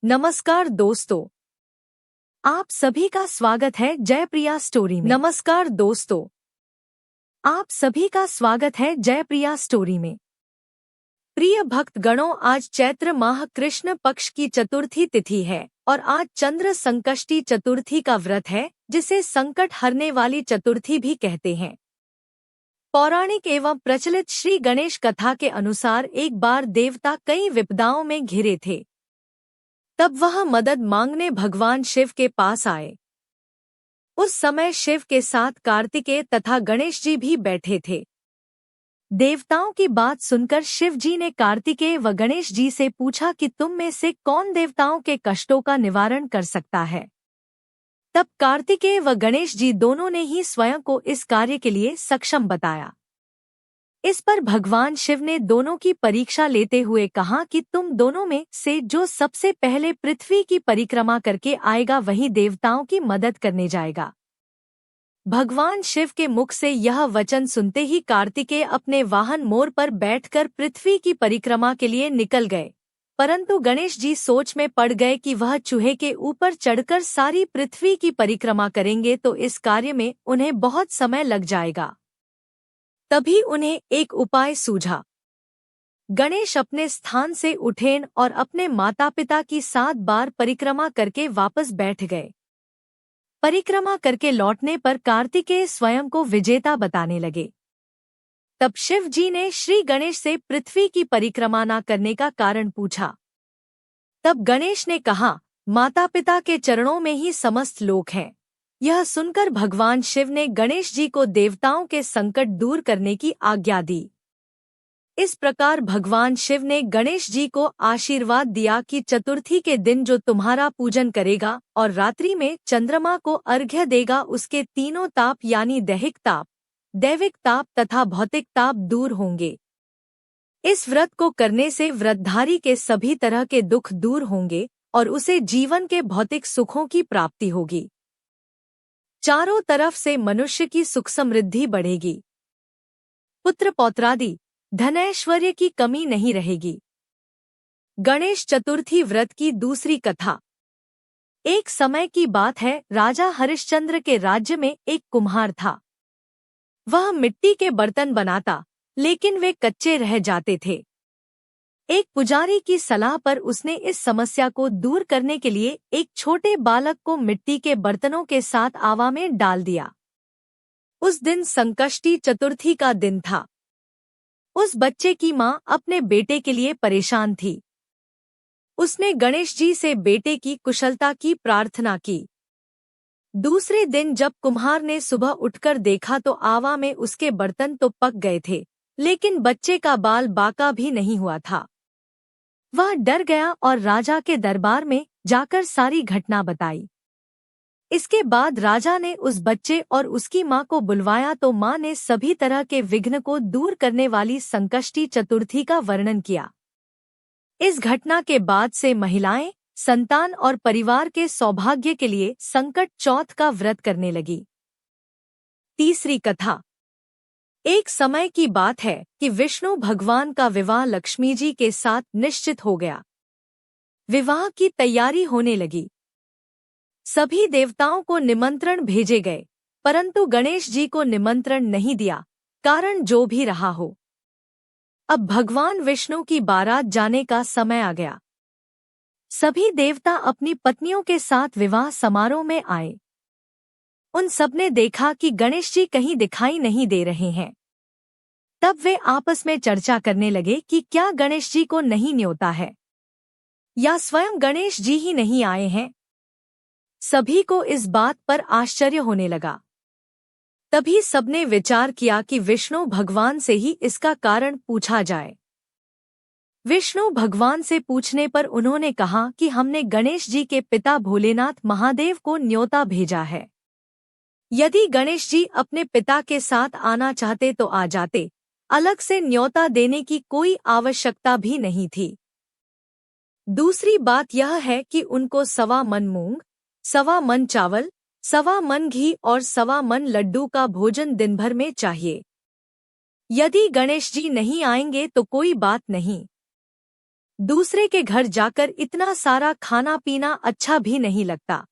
नमस्कार दोस्तों, आप सभी का स्वागत है जयप्रिया स्टोरी में। नमस्कार दोस्तों, आप सभी का स्वागत है जयप्रिया स्टोरी में। प्रिय भक्त गणों, आज चैत्र माह कृष्ण पक्ष की चतुर्थी तिथि है और आज चंद्र संकष्टी चतुर्थी का व्रत है, जिसे संकट हरने वाली चतुर्थी भी कहते हैं। पौराणिक एवं प्रचलित श्री गणेश कथा के अनुसार एक बार देवता कई विपदाओं में घिरे थे। तब वह मदद मांगने भगवान शिव के पास आए। उस समय शिव के साथ कार्तिकेय तथा गणेश जी भी बैठे थे। देवताओं की बात सुनकर शिव जी ने कार्तिकेय व गणेश जी से पूछा कि तुम में से कौन देवताओं के कष्टों का निवारण कर सकता है। तब कार्तिकेय व गणेश जी दोनों ने ही स्वयं को इस कार्य के लिए सक्षम बताया। इस पर भगवान शिव ने दोनों की परीक्षा लेते हुए कहा कि तुम दोनों में से जो सबसे पहले पृथ्वी की परिक्रमा करके आएगा वही देवताओं की मदद करने जाएगा। भगवान शिव के मुख से यह वचन सुनते ही कार्तिकेय अपने वाहन मोर पर बैठकर पृथ्वी की परिक्रमा के लिए निकल गए, परंतु गणेश जी सोच में पड़ गए कि वह चूहे के ऊपर चढ़कर सारी पृथ्वी की परिक्रमा करेंगे तो इस कार्य में उन्हें बहुत समय लग जाएगा। तभी उन्हें एक उपाय सूझा। गणेश अपने स्थान से उठे और अपने माता पिता की 7 बार परिक्रमा करके वापस बैठ गए। परिक्रमा करके लौटने पर कार्तिकेय स्वयं को विजेता बताने लगे। तब शिव जी ने श्री गणेश से पृथ्वी की परिक्रमा न करने का कारण पूछा। तब गणेश ने कहा, माता पिता के चरणों में ही समस्त लोक हैं। यह सुनकर भगवान शिव ने गणेश जी को देवताओं के संकट दूर करने की आज्ञा दी। इस प्रकार भगवान शिव ने गणेश जी को आशीर्वाद दिया कि चतुर्थी के दिन जो तुम्हारा पूजन करेगा और रात्रि में चंद्रमा को अर्घ्य देगा उसके तीनों ताप यानी दैहिक ताप, दैविक ताप तथा भौतिक ताप दूर होंगे। इस व्रत को करने से व्रतधारी के सभी तरह के दुख दूर होंगे और उसे जीवन के भौतिक सुखों की प्राप्ति होगी। चारों तरफ से मनुष्य की सुख समृद्धि बढ़ेगी। पुत्र पौत्रादि धनैश्वर्य की कमी नहीं रहेगी। गणेश चतुर्थी व्रत की दूसरी कथा। एक समय की बात है, राजा हरिश्चंद्र के राज्य में एक कुम्हार था। वह मिट्टी के बर्तन बनाता, लेकिन वे कच्चे रह जाते थे। एक पुजारी की सलाह पर उसने इस समस्या को दूर करने के लिए एक छोटे बालक को मिट्टी के बर्तनों के साथ आवा में डाल दिया। उस दिन संकष्टी चतुर्थी का दिन था। उस बच्चे की मां अपने बेटे के लिए परेशान थी। उसने गणेश जी से बेटे की कुशलता की प्रार्थना की। दूसरे दिन जब कुम्हार ने सुबह उठकर देखा तो आवा में उसके बर्तन तो पक गए थे, लेकिन बच्चे का बाल बाका भी नहीं हुआ था। वह डर गया और राजा के दरबार में जाकर सारी घटना बताई। इसके बाद राजा ने उस बच्चे और उसकी मां को बुलवाया तो मां ने सभी तरह के विघ्न को दूर करने वाली संकष्टी चतुर्थी का वर्णन किया। इस घटना के बाद से महिलाएं संतान और परिवार के सौभाग्य के लिए संकट चौथ का व्रत करने लगी। तीसरी कथा। एक समय की बात है कि विष्णु भगवान का विवाह लक्ष्मी जी के साथ निश्चित हो गया। विवाह की तैयारी होने लगी। सभी देवताओं को निमंत्रण भेजे गए, परंतु गणेश जी को निमंत्रण नहीं दिया, कारण जो भी रहा हो। अब भगवान विष्णु की बारात जाने का समय आ गया। सभी देवता अपनी पत्नियों के साथ विवाह समारोह में आए। उन सबने देखा कि गणेश जी कहीं दिखाई नहीं दे रहे हैं। तब वे आपस में चर्चा करने लगे कि क्या गणेश जी को नहीं न्योता है या स्वयं गणेश जी ही नहीं आए हैं। सभी को इस बात पर आश्चर्य होने लगा। तभी सबने विचार किया कि विष्णु भगवान से ही इसका कारण पूछा जाए। विष्णु भगवान से पूछने पर उन्होंने कहा कि हमने गणेश जी के पिता भोलेनाथ महादेव को न्योता भेजा है। यदि गणेश जी अपने पिता के साथ आना चाहते तो आ जाते, अलग से न्योता देने की कोई आवश्यकता भी नहीं थी। दूसरी बात यह है कि उनको 1.25 मन मूंग, 1.25 मन चावल, 1.25 मन घी और 1.25 मन लड्डू का भोजन दिन भर में चाहिए। यदि गणेश जी नहीं आएंगे तो कोई बात नहीं, दूसरे के घर जाकर इतना सारा खाना पीना अच्छा भी नहीं लगता।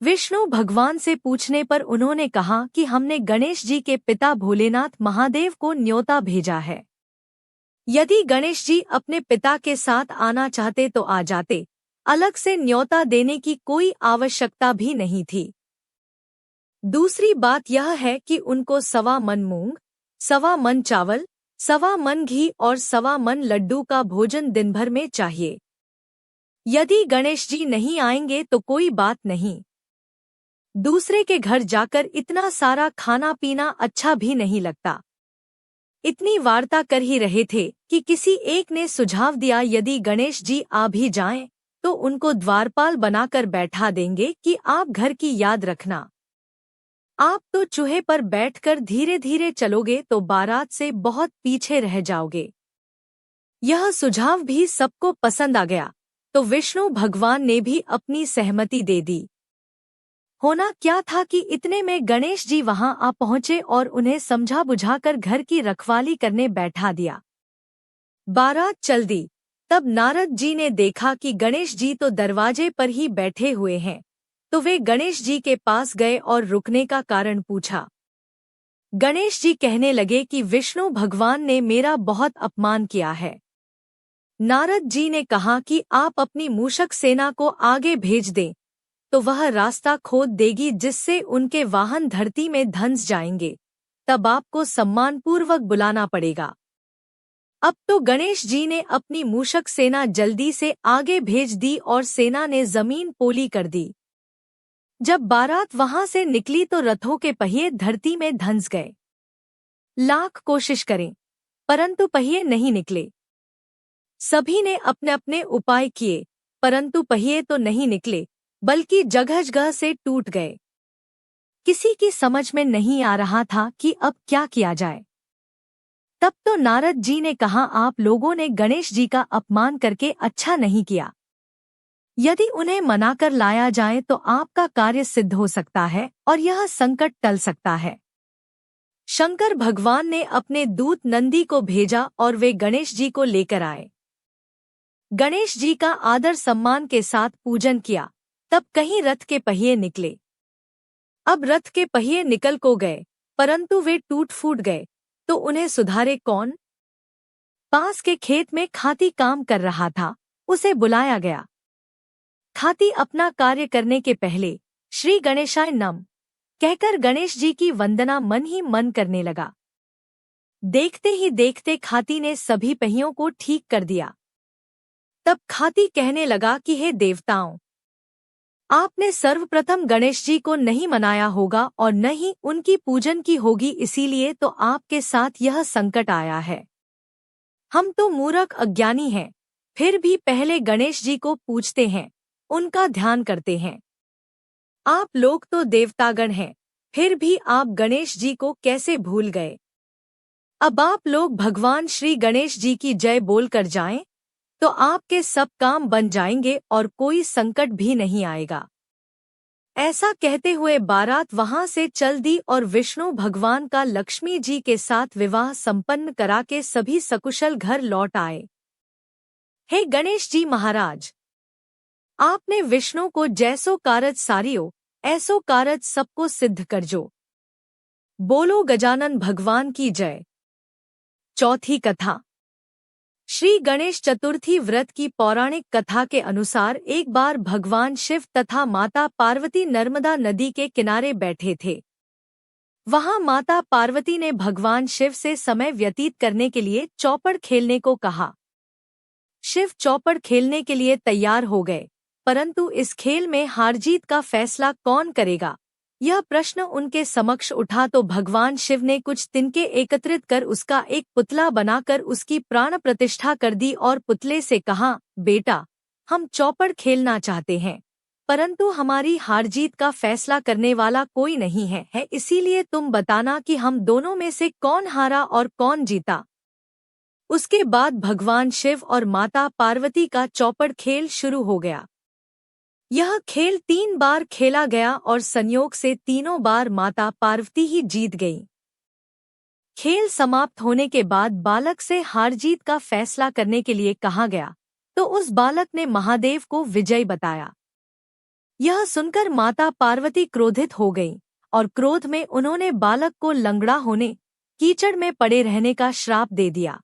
विष्णु भगवान से पूछने पर उन्होंने कहा कि हमने गणेश जी के पिता भोलेनाथ महादेव को न्योता भेजा है। यदि गणेश जी अपने पिता के साथ आना चाहते तो आ जाते, अलग से न्योता देने की कोई आवश्यकता भी नहीं थी। दूसरी बात यह है कि उनको 1.25 मन मूंग, 1.25 मन चावल, 1.25 मन घी और 1.25 मन लड्डू का भोजन दिन भर में चाहिए। यदि गणेश जी नहीं आएंगे तो कोई बात नहीं। दूसरे के घर जाकर इतना सारा खाना पीना अच्छा भी नहीं लगता। इतनी वार्ता कर ही रहे थे कि किसी एक ने सुझाव दिया, यदि गणेश जी आ भी जाएं तो उनको द्वारपाल बनाकर बैठा देंगे कि आप घर की याद रखना। आप तो चूहे पर बैठकर धीरे धीरे चलोगे तो बारात से बहुत पीछे रह जाओगे। यह सुझाव भी सबको पसंद आ गया, तो विष्णु भगवान ने भी अपनी सहमति दे दी। होना क्या था कि इतने में गणेश जी वहां आ पहुंचे और उन्हें समझा बुझाकर घर की रखवाली करने बैठा दिया। बारात चल दी। तब नारद जी ने देखा कि गणेश जी तो दरवाजे पर ही बैठे हुए हैं, तो वे गणेश जी के पास गए और रुकने का कारण पूछा। गणेश जी कहने लगे कि विष्णु भगवान ने मेरा बहुत अपमान किया है। नारद जी ने कहा कि आप अपनी मूषक सेना को आगे भेज दें, तो वह रास्ता खोद देगी जिससे उनके वाहन धरती में धंस जाएंगे। तब आपको सम्मानपूर्वक बुलाना पड़ेगा। अब तो गणेश जी ने अपनी मूषक सेना जल्दी से आगे भेज दी और सेना ने जमीन पोली कर दी। जब बारात वहां से निकली तो रथों के पहिए धरती में धंस गए। लाख कोशिश करें, परंतु पहिए नहीं निकले। सभी ने अपने अपने उपाय किए, परंतु पहिए तो नहीं निकले, बल्कि जगह-जगह से टूट गए। किसी की समझ में नहीं आ रहा था कि अब क्या किया जाए। तब तो नारद जी ने कहा, आप लोगों ने गणेश जी का अपमान करके अच्छा नहीं किया। यदि उन्हें मनाकर लाया जाए तो आपका कार्य सिद्ध हो सकता है और यह संकट टल सकता है। शंकर भगवान ने अपने दूत नंदी को भेजा और वे गणेश जी को लेकर आए। गणेश जी का आदर सम्मान के साथ पूजन किया। तब कहीं रथ के पहिए निकले। अब रथ के पहिए निकल को गए, परंतु वे टूट फूट गए, तो उन्हें सुधारे कौन? पास के खेत में खाती काम कर रहा था, उसे बुलाया गया। खाती अपना कार्य करने के पहले श्री गणेशाय नमः कहकर गणेश जी की वंदना मन ही मन करने लगा। देखते ही देखते खाती ने सभी पहियों को ठीक कर दिया। तब खाती कहने लगा कि हे देवताओं, आपने सर्वप्रथम गणेश जी को नहीं मनाया होगा और न ही उनकी पूजन की होगी, इसीलिए तो आपके साथ यह संकट आया है। हम तो मूर्ख अज्ञानी हैं, फिर भी पहले गणेश जी को पूजते हैं, उनका ध्यान करते हैं। आप लोग तो देवतागण हैं, फिर भी आप गणेश जी को कैसे भूल गए? अब आप लोग भगवान श्री गणेश जी की जय बोलकर जाएं, तो आपके सब काम बन जाएंगे और कोई संकट भी नहीं आएगा। ऐसा कहते हुए बारात वहां से चल दी और विष्णु भगवान का लक्ष्मी जी के साथ विवाह संपन्न करा के सभी सकुशल घर लौट आए। हे गणेश जी महाराज, आपने विष्णु को जैसो कारज सारियो, ऐसो कारज सबको सिद्ध करजो। बोलो गजानन भगवान की जय। चौथी कथा। श्री गणेश चतुर्थी व्रत की पौराणिक कथा के अनुसार एक बार भगवान शिव तथा माता पार्वती नर्मदा नदी के किनारे बैठे थे। वहां माता पार्वती ने भगवान शिव से समय व्यतीत करने के लिए चौपड़ खेलने को कहा। शिव चौपड़ खेलने के लिए तैयार हो गए, परंतु इस खेल में हार जीत का फैसला कौन करेगा, यह प्रश्न उनके समक्ष उठा तो भगवान शिव ने कुछ तिनके एकत्रित कर उसका एक पुतला बनाकर उसकी प्राण प्रतिष्ठा कर दी और पुतले से कहा, बेटा, हम चौपड़ खेलना चाहते हैं, परंतु हमारी हार जीत का फैसला करने वाला कोई नहीं है, इसीलिए तुम बताना कि हम दोनों में से कौन हारा और कौन जीता। उसके बाद भगवान शिव और माता पार्वती का चौपड़ खेल शुरू हो गया। यह खेल 3 बार खेला गया और संयोग से तीनों बार माता पार्वती ही जीत गई। खेल समाप्त होने के बाद बालक से हार जीत का फैसला करने के लिए कहा गया, तो उस बालक ने महादेव को विजयी बताया। यह सुनकर माता पार्वती क्रोधित हो गईं और क्रोध में उन्होंने बालक को लंगड़ा होने, कीचड़ में पड़े रहने का श्राप दे दिया।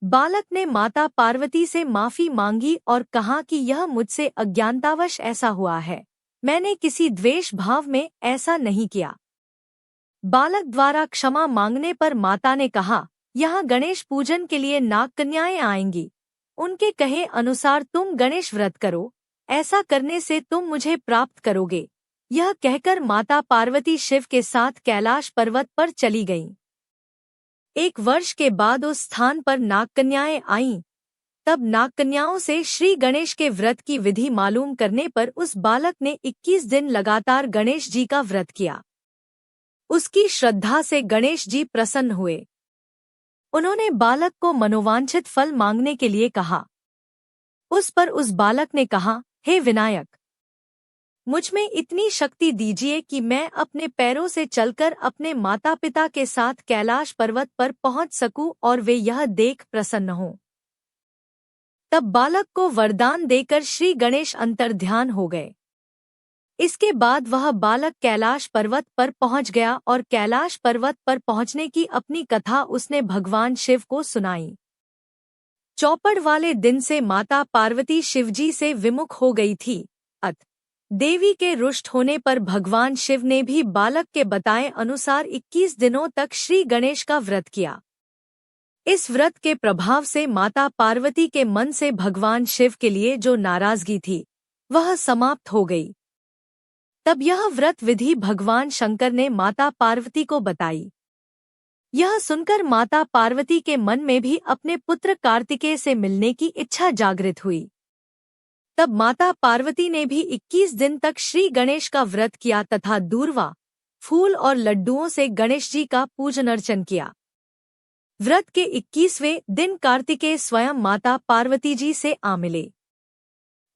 बालक ने माता पार्वती से माफी मांगी और कहा कि यह मुझसे अज्ञानतावश ऐसा हुआ है, मैंने किसी द्वेष भाव में ऐसा नहीं किया। बालक द्वारा क्षमा मांगने पर माता ने कहा, यहाँ गणेश पूजन के लिए नाग कन्याएं आएंगी, उनके कहे अनुसार तुम गणेश व्रत करो, ऐसा करने से तुम मुझे प्राप्त करोगे। यह कहकर माता पार्वती शिव के साथ कैलाश पर्वत पर चली गईं। 1 वर्ष के बाद उस स्थान पर नागकन्याएं आईं। तब नागकन्याओं से श्री गणेश के व्रत की विधि मालूम करने पर उस बालक ने 21 दिन लगातार गणेश जी का व्रत किया। उसकी श्रद्धा से गणेश जी प्रसन्न हुए। उन्होंने बालक को मनोवांछित फल मांगने के लिए कहा। उस पर उस बालक ने कहा, हे विनायक, मुझ में इतनी शक्ति दीजिए कि मैं अपने पैरों से चलकर अपने माता पिता के साथ कैलाश पर्वत पर पहुंच सकूं और वे यह देख प्रसन्न हों। तब बालक को वरदान देकर श्री गणेश अंतर्ध्यान हो गए। इसके बाद वह बालक कैलाश पर्वत पर पहुंच गया और कैलाश पर्वत पर पहुंचने की अपनी कथा उसने भगवान शिव को सुनाई। चौपड़ वाले दिन से माता पार्वती शिवजी से विमुख हो गई थी। देवी के रुष्ट होने पर भगवान शिव ने भी बालक के बताए अनुसार 21 दिनों तक श्री गणेश का व्रत किया। इस व्रत के प्रभाव से माता पार्वती के मन से भगवान शिव के लिए जो नाराजगी थी वह समाप्त हो गई। तब यह व्रत विधि भगवान शंकर ने माता पार्वती को बताई। यह सुनकर माता पार्वती के मन में भी अपने पुत्र कार्तिकेय से मिलने की इच्छा जागृत हुई। तब माता पार्वती ने भी 21 दिन तक श्री गणेश का व्रत किया तथा दूर्वा, फूल और लड्डुओं से गणेश जी का पूजन अर्चन किया। व्रत के 21वें दिन कार्तिकेय स्वयं माता पार्वती जी से आ मिले।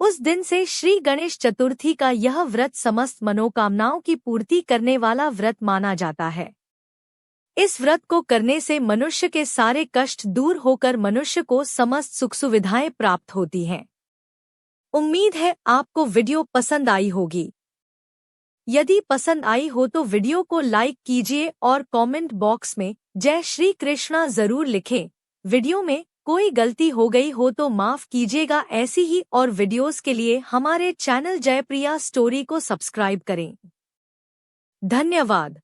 उस दिन से श्री गणेश चतुर्थी का यह व्रत समस्त मनोकामनाओं की पूर्ति करने वाला व्रत माना जाता है। इस व्रत को करने से मनुष्य के सारे कष्ट दूर होकर मनुष्य को समस्त सुख सुविधाएं प्राप्त होती हैं। उम्मीद है आपको वीडियो पसंद आई होगी। यदि पसंद आई हो तो वीडियो को लाइक कीजिए और कमेंट बॉक्स में जय श्री कृष्णा जरूर लिखें। वीडियो में कोई गलती हो गई हो तो माफ कीजिएगा। ऐसी ही और वीडियोस के लिए हमारे चैनल जयप्रिया स्टोरी को सब्सक्राइब करें। धन्यवाद।